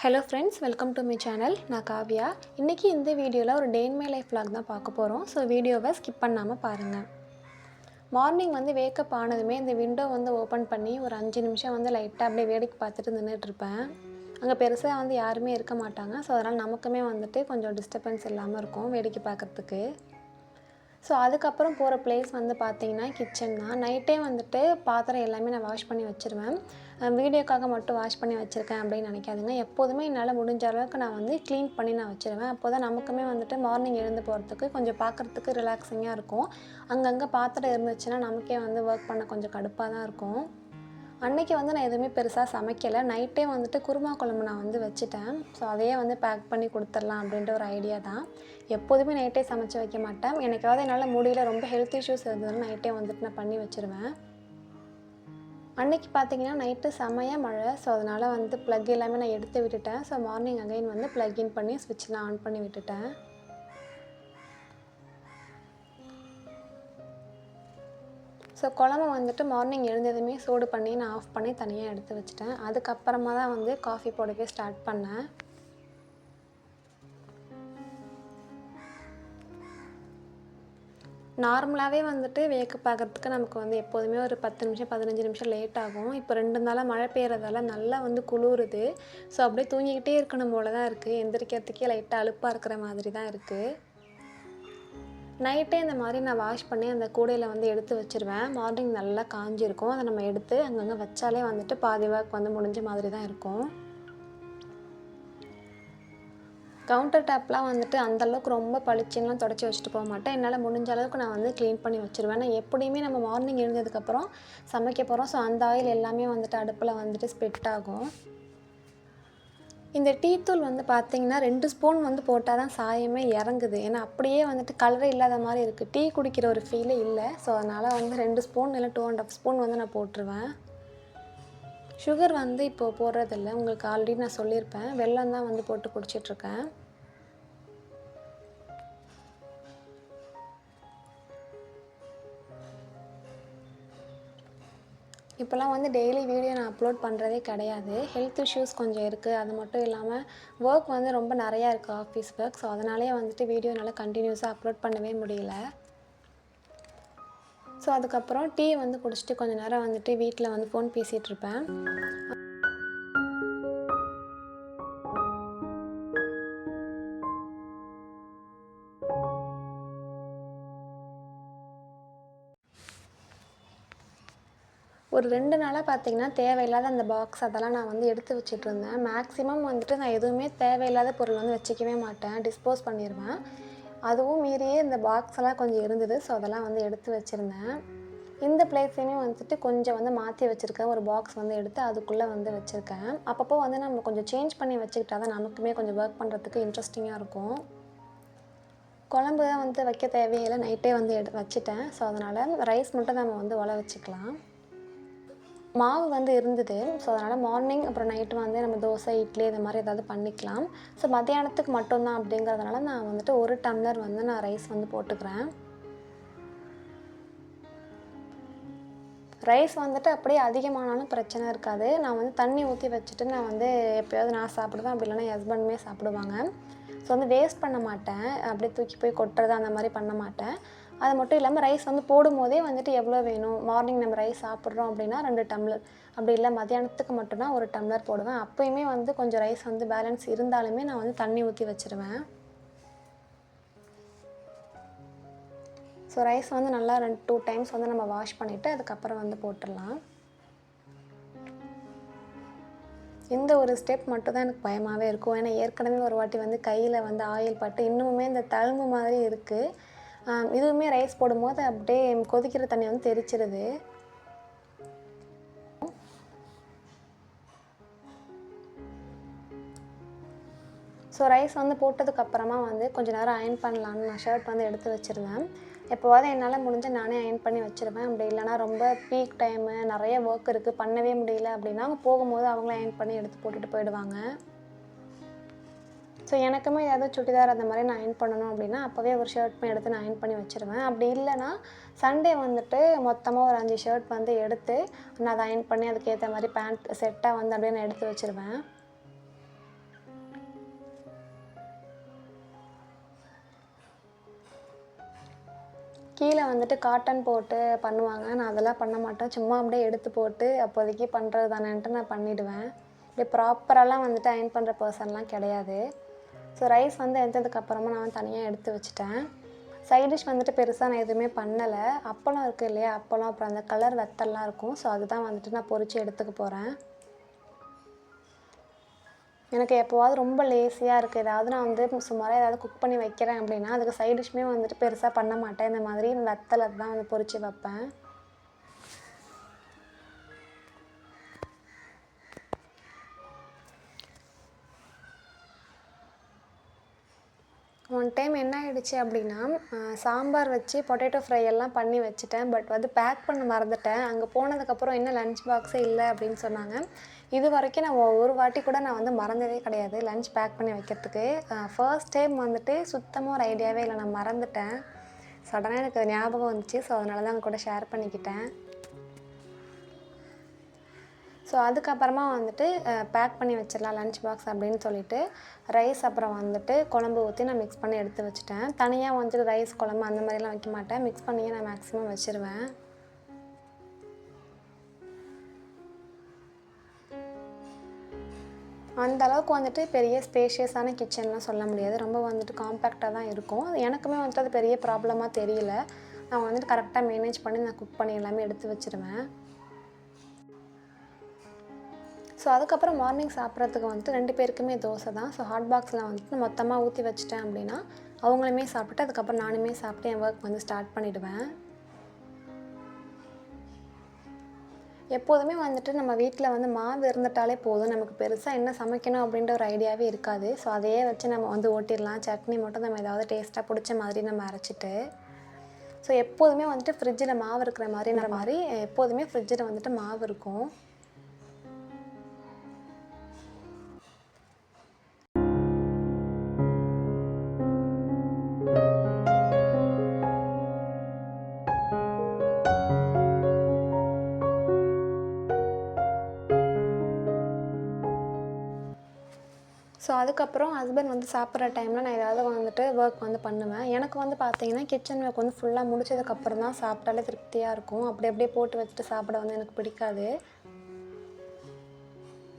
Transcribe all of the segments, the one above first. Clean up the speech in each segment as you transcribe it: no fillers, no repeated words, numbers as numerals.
Hello friends, welcome to my channel. நான் காவ்யா. இன்றைக்கி இந்த வீடியோவில் ஒரு டே இன் மை லைஃப் vlog தான் பார்க்க போகிறோம். ஸோ வீடியோவை ஸ்கிப் பண்ணாமல் பாருங்கள். மார்னிங் வேக்கப் ஆனதுமே இந்த விண்டோ ஓப்பன் பண்ணி ஒரு 5 நிமிஷம் லைட்டாக அப்படியே வேடிக்கை பார்த்துட்டு நின்றுட்டுருப்பேன். அங்கே பெருசாக யாருமே இருக்க மாட்டாங்க. ஸோ அதனால் நமக்குமே கொஞ்சம் டிஸ்டர்பன்ஸ் இல்லாமல் இருக்கும் வேடிக்கை பார்க்குறதுக்கு. ஸோ அதுக்கப்புறம் போகிற பிளேஸ் பார்த்தீங்கன்னா கிச்சன் தான். நைட்டே பாத்திரம் எல்லாமே நான் வாஷ் பண்ணி வச்சுருவேன். வீடியோக்காக மட்டும் வாஷ் பண்ணி வச்சுருக்கேன் அப்படின்னு நினைக்காதுங்க. எப்போதுமே என்னால் முடிஞ்ச அளவுக்கு நான் க்ளீன் பண்ணி நான் வச்சுருவேன். அப்போ தான் நமக்குமே மார்னிங் எழுந்து போகிறதுக்கு கொஞ்சம் பார்க்குறதுக்கு ரிலாக்ஸிங்காக இருக்கும். அங்கங்கே பாத்திரம் இருந்துச்சுன்னா நமக்கே ஒர்க் பண்ண கொஞ்சம் கடுப்பாக தான் இருக்கும். அன்றைக்கி நான் எதுவுமே பெருசாக சமைக்கலை. நைட்டே குருமா குழம்பு நான் வச்சுட்டேன். ஸோ அதையே பேக் பண்ணி கொடுத்துடலாம் அப்படின்ற ஒரு ஐடியா தான். எப்போதுமே நைட்டே சமைச்சு வைக்க மாட்டேன். எனக்காவது என்னால் முடியல, ரொம்ப ஹெல்த் இஷ்யூஸ் இருந்ததுன்னா நைட்டே நான் பண்ணி வச்சுருவேன். அன்றைக்கி பார்த்தீங்கன்னா நைட்டு செமையாக மழை. ஸோ அதனால் ப்ளக் எல்லாமே நான் எடுத்து விட்டுட்டேன். ஸோ மார்னிங் அகைன் ப்ளக் இன் பண்ணி ஸ்விட்ச்லாம் ஆன் பண்ணி விட்டுட்டேன். ஸோ குழம்பு மார்னிங் எழுந்ததுமே சூடு பண்ணி நான் ஆஃப் பண்ணி தனியாக எடுத்து வச்சுட்டேன். அதுக்கப்புறமா தான் காஃபி போடவே ஸ்டார்ட் பண்ணேன். நார்மலாகவே வேக்கப் ஆகிறதுக்கு நமக்கு எப்போதுமே ஒரு 10 நிமிஷம் 15 நிமிஷம் லேட் ஆகும். இப்போ 2 நாளாக மழை பெய்கிறதால நல்லா குளிருது. ஸோ அப்படியே தூங்கிக்கிட்டே இருக்கணும் போல தான் இருக்குது. எந்திரிக்கிறதுக்கே லைட்டாக அலுப்பாக இருக்கிற மாதிரி தான் இருக்குது. நைட்டே இந்த மாதிரி நான் வாஷ் பண்ணி அந்த கூடையில் எடுத்து வச்சுருவேன். மார்னிங் நல்லா காஞ்சிருக்கும். அதை நம்ம எடுத்து அங்கங்கே வச்சாலே பாதி ஒர்க் முடிஞ்ச மாதிரி தான் இருக்கும். கவுண்டர் டேப்லாம் அந்தளவுக்கு ரொம்ப பளிச்சுன்னுலாம் தொடச்சி வச்சுட்டு போக மாட்டேன். என்னால் முடிஞ்ச அளவுக்கு நான் க்ளீன் பண்ணி வச்சுருவேன். நான் எப்படியுமே நம்ம மார்னிங் எழுந்ததுக்கப்புறம் சமைக்க போகிறோம். ஸோ அந்த ஆயில் எல்லாமே அடுப்பில் ஸ்ப்ரெட் ஆகும். இந்த டீ தூள் பார்த்தீங்கன்னா 2 ஸ்பூன் போட்டால் தான் சாயமே இறங்குது. ஏன்னா அப்படியே கலரே இல்லாத மாதிரி இருக்குது. டீ குடிக்கிற ஒரு ஃபீலே இல்லை. ஸோ அதனால் 2 ஸ்பூன் இல்லை 2½ ஸ்பூன் நான் போட்டுருவேன். சுகர் இப்போது போடுறதில்ல. உங்களுக்கு ஆல்ரெடி நான் சொல்லியிருப்பேன். வெல்லம் தான் போட்டு குடிச்சிட்ருக்கேன். இப்போலாம் டெய்லி வீடியோ நான் அப்லோட் பண்ணுறதே கிடையாது. ஹெல்த் இஷ்யூஸ் கொஞ்சம் இருக்குது. அது மட்டும் இல்லாமல் ஒர்க் ரொம்ப நிறையா இருக்குது, ஆஃபீஸ் ஒர்க். ஸோ அதனாலேயே வீடியோ நல்லா கண்டினியூஸாக அப்லோட் பண்ணவே முடியல. ஸோ அதுக்கப்புறம் டீ குடிச்சிட்டு கொஞ்சம் நேரம் வீட்டில் ஃபோன் பேசிகிட்ருப்பேன். ஒரு 2 நாளாக பார்த்தீங்கன்னா தேவையில்லாத அந்த பாக்ஸ் அதெல்லாம் நான் எடுத்து வச்சுட்ருந்தேன். மேக்ஸிமம் நான் எதுவுமே தேவையில்லாத பொருள் வச்சுக்கவே மாட்டேன். டிஸ்போஸ் பண்ணிடுவேன். அதுவும் மீறியே இந்த பாக்ஸ் எல்லாம் கொஞ்சம் இருந்தது. ஸோ அதெல்லாம் எடுத்து வச்சுருந்தேன். இந்த பிளேஸையுமே கொஞ்சம் மாற்றி வச்சுருக்கேன். ஒரு பாக்ஸ் எடுத்து அதுக்குள்ளே வச்சுருக்கேன். அப்பப்போ நம்ம கொஞ்சம் சேஞ்ச் பண்ணி வச்சுக்கிட்டா தான் நமக்குமே கொஞ்சம் ஒர்க் பண்ணுறதுக்கு இன்ட்ரெஸ்டிங்காக இருக்கும். குழம்பு தான் வைக்க தேவையில்லை. நைட்டே வச்சுட்டேன். ஸோ அதனால் ரைஸ் மட்டும் நம்ம உல வச்சுக்கலாம். மாவு இருந்தது. ஸோ அதனால் மார்னிங் அப்புறம் நைட்டு நம்ம தோசை, இட்லி இது மாதிரி ஏதாவது பண்ணிக்கலாம். ஸோ மத்தியானத்துக்கு மட்டும்தான் அப்படிங்கிறதுனால நான் 1 டம்ளர் நான் ரைஸ் போட்டுக்கிறேன். ரைஸ் அப்படியே அதிகமானாலும் பிரச்சனை இருக்காது. நான் தண்ணி ஊற்றி வச்சுட்டு நான் எப்போயாவது நான் சாப்பிடுவேன். அப்படி இல்லைனா என் ஹஸ்பண்டுமே சாப்பிடுவாங்க. ஸோ வேஸ்ட் பண்ண மாட்டேன். அப்படியே தூக்கி போய் கொட்டுறது அந்த மாதிரி பண்ண மாட்டேன். அது மட்டும் இல்லாமல் ரைஸ் போடும்போதே எவ்வளோ வேணும், மார்னிங் நம்ம ரைஸ் சாப்பிட்றோம் அப்படின்னா 2 டம்ளர், அப்படி இல்லை மத்தியானத்துக்கு மட்டும்தான் 1 டம்ளர் போடுவேன். அப்போயுமே கொஞ்சம் ரைஸ் பேலன்ஸ் இருந்தாலுமே நான் தண்ணி ஊற்றி வச்சுருவேன். ஸோ ரைஸ் நல்லா 2 டைம்ஸ் நம்ம வாஷ் பண்ணிவிட்டு அதுக்கப்புறம் போட்டுடலாம். இந்த ஒரு ஸ்டெப் மட்டும் தான் எனக்கு பயமாகவே இருக்கும். ஏன்னா ஏற்கனவே ஒரு வாட்டி கையில் ஆயில் பட்டு இன்னுமே இந்த தழும்பு மாதிரி இருக்குது. இதுவுமே ரைஸ் போடும்போது அப்படியே கொதிக்கிற தண்ணி தெரிச்சிருது. ஸோ ரைஸ் போட்டதுக்கப்புறமா கொஞ்சம் நேரம் அயர்ன் பண்ணலான்னு நான் ஷர்ட் எடுத்து வச்சுருந்தேன். எப்போவாது என்னால் முடிஞ்ச நானே அயர்ன் பண்ணி வச்சுருவேன். அப்படி இல்லைனா ரொம்ப பீக் டைமு நிறைய ஒர்க் இருக்குது பண்ணவே முடியல அப்படின்னா போகும்போது அவங்களும் அயர்ன் பண்ணி எடுத்து போட்டுட்டு போயிடுவாங்க. ஸோ எனக்குமே ஏதாவது சுடிதார் அந்த மாதிரி நான் அயர்ன் பண்ணணும் அப்படின்னா அப்போவே ஒரு ஷர்ட்மே எடுத்து நான் அயர்ன் பண்ணி வச்சுருவேன். அப்படி இல்லைனா சண்டே மொத்தமாக ஒரு 5 ஷர்ட் எடுத்து நான் அதை அயர்ன் பண்ணி அதுக்கேற்ற மாதிரி பேண்ட் செட்டாக அப்படியே நான் எடுத்து வச்சுருவேன். கீழே வந்துட்டு காட்டன் போட்டு பண்ணுவாங்க. நான் அதெல்லாம் பண்ண மாட்டேன். சும்மா அப்படியே எடுத்து போட்டு அப்போதைக்கு பண்ணுறது தானேன்ட்டு நான் பண்ணிவிடுவேன். இப்படி ப்ராப்பராலாம் வந்துட்டு அயர்ன் பண்ணுற பர்சன்லாம் கிடையாது. ஸோ ரைஸ் வந்து வெந்ததுக்கப்புறமா நான் தனியாக எடுத்து வச்சுட்டேன். சைட் டிஷ் வந்துட்டு பெருசாக நான் எதுவுமே பண்ணலை. அப்பளம் இருக்குது இல்லையா, அப்பளம் அப்புறம் அந்த கலர் வத்தல்லாம் இருக்கும். ஸோ அதுதான் வந்துட்டு நான் பொரித்து எடுத்துக்க போகிறேன். எனக்கு எப்போவாவது ரொம்ப லேசியாக இருக்குது, ஏதாவது நான் வந்து சுமாராக ஏதாவது குக் பண்ணி வைக்கிறேன் அப்படின்னா அதுக்கு சைட் டிஷ்மே வந்துட்டு பெருசாக பண்ண மாட்டேன். இந்த மாதிரி வத்தலை தான் வந்து பொரித்து வைப்பேன். ஒன் டைம் என்ன ஆகிடுச்சு அப்படின்னா, சாம்பார் வச்சு பொட்டேட்டோ ஃப்ரை எல்லாம் பண்ணி வச்சுட்டேன். பட் வந்து பேக் பண்ண மறந்துட்டேன். அங்கே போனதுக்கப்புறம் இன்னும் லஞ்ச் பாக்ஸே இல்லை அப்படின்னு சொன்னாங்க. இது வரைக்கும் நான் ஒரு வாட்டி கூட நான் வந்து மறந்ததே கிடையாது லஞ்ச் பேக் பண்ணி வைக்கிறதுக்கு. ஃபர்ஸ்ட் டைம் வந்துட்டு சுத்தமாக ஒரு ஐடியாவே இல்லை, நான் மறந்துட்டேன். சடனாக எனக்கு அது ஞாபகம் வந்துச்சு. ஸோ அதனால தான் அவங்க கூட ஷேர் பண்ணிக்கிட்டேன். ஸோ அதுக்கப்புறமா வந்துட்டு பேக் பண்ணி வச்சிடலாம் லஞ்ச் பாக்ஸ் அப்படின்னு சொல்லிட்டு ரைஸ் அப்புறம் வந்துட்டு குழம்பு ஊற்றி நான் மிக்ஸ் பண்ணி எடுத்து வச்சுட்டேன். தனியாக வந்துட்டு ரைஸ் குழம்பு அந்த மாதிரிலாம் வைக்க மாட்டேன், மிக்ஸ் பண்ணியே நான் மேக்ஸிமம் வச்சுருவேன். அந்த அளவுக்கு வந்துட்டு பெரிய ஸ்பேஷியஸான கிச்சன்லாம் சொல்ல முடியாது. ரொம்ப வந்துட்டு காம்பேக்டாக தான் இருக்கும். எனக்குமே வந்துட்டு அது பெரிய ப்ராப்ளமாக தெரியல. நான் வந்துட்டு கரெக்டாக மேனேஜ் பண்ணி நான் குக் பண்ணி எல்லாமே எடுத்து வச்சுருவேன். ஸோ அதுக்கப்புறம் மார்னிங் சாப்பிட்றதுக்கு வந்துட்டு 2 பேருக்குமே தோசை தான். ஸோ ஹாட் பாக்ஸில் வந்துட்டு மொத்தமாக ஊற்றி வச்சுட்டேன் அப்படின்னா அவங்களுமே சாப்பிட்டு அதுக்கப்புறம் நானுமே சாப்பிட்டு என் ஒர்க் வந்து ஸ்டார்ட் பண்ணிவிடுவேன். எப்போதுமே வந்துட்டு நம்ம வீட்டில் வந்து மாவு இருந்துட்டாலே போதும், நமக்கு பெருசாக என்ன சமைக்கணும் அப்படின்ற ஒரு ஐடியாவே இருக்காது. ஸோ அதையே வச்சு நம்ம வந்து ஓட்டிடலாம். சட்னி மட்டும் நம்ம ஏதாவது டேஸ்ட்டாக பிடிச்ச மாதிரி நம்ம அரைச்சிட்டு, ஸோ எப்போதுமே வந்துட்டு ஃப்ரிட்ஜில் மாவு இருக்கிற மாதிரி எப்போதுமே ஃப்ரிட்ஜில் வந்துட்டு மாவு இருக்கும். ஸோ அதுக்கப்புறம் ஹஸ்பண்ட் வந்து சாப்பிட்ற டைமில் நான் ஏதாவது வந்துட்டு ஒர்க் வந்து பண்ணுவேன். எனக்கு வந்து பார்த்தீங்கன்னா கிச்சன் ஒர்க் வந்து ஃபுல்லாக முடிச்சதுக்கப்புறம் தான் சாப்பிட்டாலே திருப்தியாக இருக்கும். அப்படியே போட்டு வச்சுட்டு சாப்பிட வந்து எனக்கு பிடிக்காது.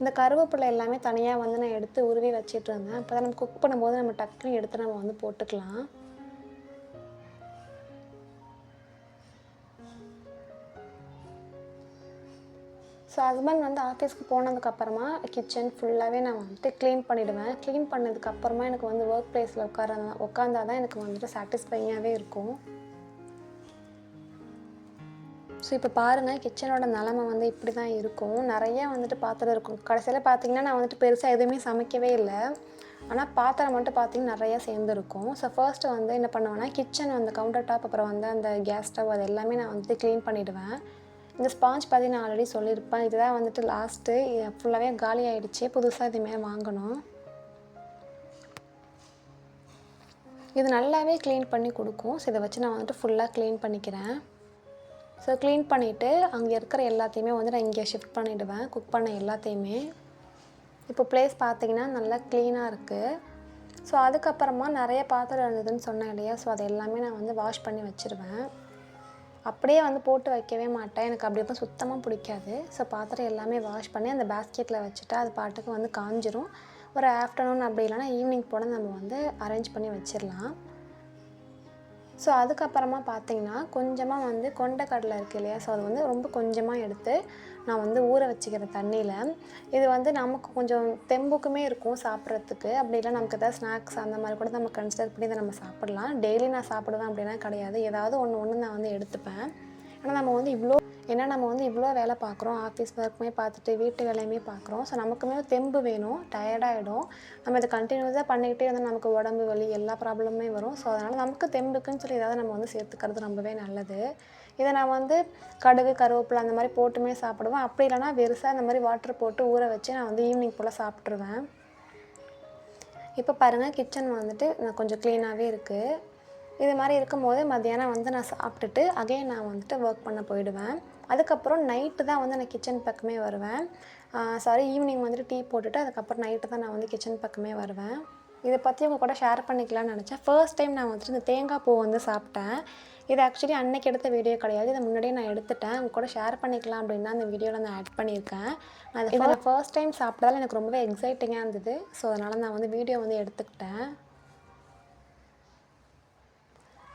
இந்த கருவேப்பிலை எல்லாமே தனியாக வந்து நான் எடுத்து உருவி வச்சிட்டு இருந்தேன். அப்போ தான் நம்ம குக் பண்ணும்போது நம்ம டக்குன்னு எடுத்து நம்ம வந்து போட்டுக்கலாம். ஸோ ஹஸ்பண்ட் வந்து ஆஃபீஸ்க்கு போனதுக்கப்புறமா கிச்சன் ஃபுல்லாகவே நான் வந்துட்டு க்ளீன் பண்ணிவிடுவேன். க்ளீன் பண்ணதுக்கப்புறமா எனக்கு வந்து ஒர்க் ப்ளேஸில் உட்காந்தா தான் எனக்கு வந்துட்டு சாட்டிஸ்ஃபையாகவே இருக்கும். ஸோ இப்போ பாருங்கள், கிச்சனோட நிலமை வந்து இப்படி தான் இருக்கும். நிறையா வந்துட்டு பாத்திரம் இருக்கும். கடைசியில் பார்த்தீங்கன்னா நான் வந்துட்டு பெருசாக எதுவுமே சமைக்கவே இல்லை. ஆனால் பாத்திரம் மட்டும் பார்த்திங்கன்னா நிறையா சேர்ந்துருக்கும். ஸோ ஃபர்ஸ்ட்டு வந்து என்ன பண்ணுவேன்னா கிச்சன் வந்து கவுண்டர் டாப் அப்புறம் வந்து அந்த கேஸ் ஸ்டவ் அது எல்லாமே நான் வந்துட்டு க்ளீன் பண்ணிவிடுவேன். இந்த ஸ்பாஞ்ச் பற்றி நான் ஆல்ரெடி சொல்லியிருப்பேன். இதுதான் வந்துட்டு லாஸ்ட்டு ஃபுல்லாகவே காலி ஆகிடுச்சு. புதுசாக இதுமாரி வாங்கணும். இது நல்லாவே க்ளீன் பண்ணி கொடுக்கும். ஸோ இதை வச்சு நான் வந்துட்டு ஃபுல்லாக க்ளீன் பண்ணிக்கிறேன். ஸோ க்ளீன் பண்ணிவிட்டு அங்கே இருக்கிற எல்லாத்தையுமே வந்து நான் இங்கே ஷிஃப்ட் பண்ணிவிடுவேன், குக் பண்ண எல்லாத்தையுமே. இப்போ ப்ளேஸ் பார்த்திங்கன்னா நல்லா க்ளீனாக இருக்குது. ஸோ அதுக்கப்புறமா நிறைய பாத்திரம் இருந்ததுன்னு சொன்னேன் இல்லையா, ஸோ அது எல்லாமே நான் வந்து வாஷ் பண்ணி வச்சுருவேன். அப்படியே வந்து போட்டு வைக்கவே மாட்டேன், எனக்கு அப்படி எப்போ சுத்தமாக பிடிக்காது. ஸோ பாத்திரம் எல்லாமே வாஷ் பண்ணி அந்த பேஸ்கெட்டில் வச்சுட்டா அது பாட்டுக்கு வந்து காஞ்சிரும். ஒரு ஆஃப்டர்நூன் அப்படி இல்லைனா ஈவினிங் போல் நம்ம வந்து அரேஞ்ச் பண்ணி வச்சிடலாம். ஸோ அதுக்கப்புறமா பார்த்திங்கன்னா கொஞ்சமாக வந்து கொண்டைக்கடலை இருக்குது இல்லையா, ஸோ அது வந்து ரொம்ப கொஞ்சமாக எடுத்து நான் வந்து ஊற வச்சுக்கிறேன் தண்ணியில். இது வந்து நமக்கு கொஞ்சம் தெம்புக்குமே இருக்கும் சாப்பிட்றதுக்கு. அப்படி இல்லை நமக்கு எதாவது ஸ்நாக்ஸ் அந்த மாதிரி கூட நம்ம கன்சிடர் பண்ணி இதை நம்ம சாப்பிட்லாம். டெய்லி நான் சாப்பிடுவேன் அப்படின்னா கிடையாது, ஏதாவது ஒன்று நான் வந்து எடுத்துப்பேன். ஆனால் நம்ம வந்து இவ்வளோ வேலை பார்க்குறோம், ஆஃபீஸ் ஒர்க்குமே பார்த்துட்டு வீட்டு வேலையுமே பார்க்குறோம். ஸோ நமக்குமே தெம்பு வேணும், டயர்டாகிடும். நம்ம இதை கண்டினியூஸாக பண்ணிக்கிட்டே வந்து நமக்கு உடம்பு வலி எல்லா ப்ராப்ளமுமே வரும். ஸோ அதனால் நமக்கு தெம்புக்குன்னு சொல்லி ஏதாவது நம்ம வந்து சேர்த்துக்கிறது ரொம்பவே நல்லது. இதை நான் வந்து கடுகு கருவேப்பிலை அந்த மாதிரி போட்டுமே சாப்பிடுவேன். அப்படி இல்லைனா வெறுசாக இந்த மாதிரி வாட்டர் போட்டு ஊற வச்சு நான் வந்து ஈவினிங் போல் சாப்பிட்ருவேன். இப்போ பாருங்கள், கிச்சன் வந்துட்டு நான் கொஞ்சம் க்ளீனாகவே இருக்குது. இது மாதிரி இருக்கும்போது மத்தியானம் வந்து நான் சாப்பிட்டுட்டு அகைன் நான் வந்துட்டு ஒர்க் பண்ண போயிடுவேன். அதுக்கப்புறம் நைட்டு தான் வந்து நான் கிச்சன் பக்கமே வருவேன். ஈவினிங் வந்துட்டு டீ போட்டுட்டு அதுக்கப்புறம் நைட்டு தான் நான் வந்து கிச்சன் பக்கமே வருவேன். இதை பற்றி உங்கள் கூட ஷேர் பண்ணிக்கலாம்னு நினச்சேன். ஃபர்ஸ்ட் டைம் நான் வந்துட்டு இந்த தேங்காய் பூ வந்து சாப்பிட்டேன். இது ஆக்சுவலி அன்னைக்கு எடுத்த வீடியோ கிடையாது. இதை முன்னாடியே நான் எடுத்துட்டேன். உங்க கூட ஷேர் பண்ணிக்கலாம் அப்படின்னு தான் அந்த வீடியோவில் நான் ஆட் பண்ணியிருக்கேன். இதை நான் ஃபர்ஸ்ட் டைம் சாப்பிட்டதால எனக்கு ரொம்பவே எக்ஸைட்டிங்காக இருந்தது. ஸோ அதனால் நான் வந்து வீடியோ வந்து எடுத்துக்கிட்டேன்.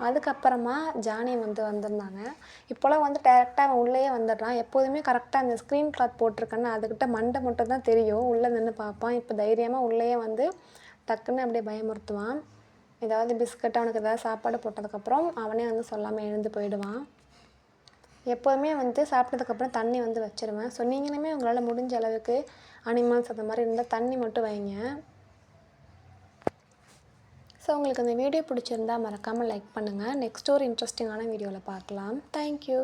அதுக்கப்புறமா ஜானி வந்து வந்திருந்தாங்க. இப்போலாம் வந்து டேரெக்டாக அவன் உள்ளேயே வந்துடுறான். எப்போதுமே கரெக்டாக அந்த ஸ்க்ரீன் கிளாத் போட்டிருக்கேன்னு அதுக்கிட்ட மண்டை மட்டும் தான் தெரியும். உள்ளே நின்று பார்ப்பான். இப்போ தைரியமாக உள்ளேயே வந்து டக்குன்னு அப்படியே பயமுறுத்துவான். ஏதாவது பிஸ்கட் அவனுக்கு ஏதாவது சாப்பாடு போட்டதுக்கப்புறம் அவனே வந்து சொல்லாமல் எழுந்து போயிடுவான். எப்போதுமே வந்து சாப்பிட்டதுக்கப்புறம் தண்ணி வந்து வச்சுருவேன். ஸோ நீங்களுமே உங்களால் முடிஞ்ச அளவுக்கு அனிமல்ஸ் அந்த மாதிரி இருந்தால் தண்ணி மட்டும் வைங்க. ஸோ உங்களுக்கு இந்த வீடியோ பிடிச்சிருந்தா மறக்காமல் லைக் பண்ணுங்கள். நெக்ஸ்ட் ஒரு இன்ட்ரெஸ்டிங்கான வீடியோவில் பார்க்கலாம். தேங்க்யூ.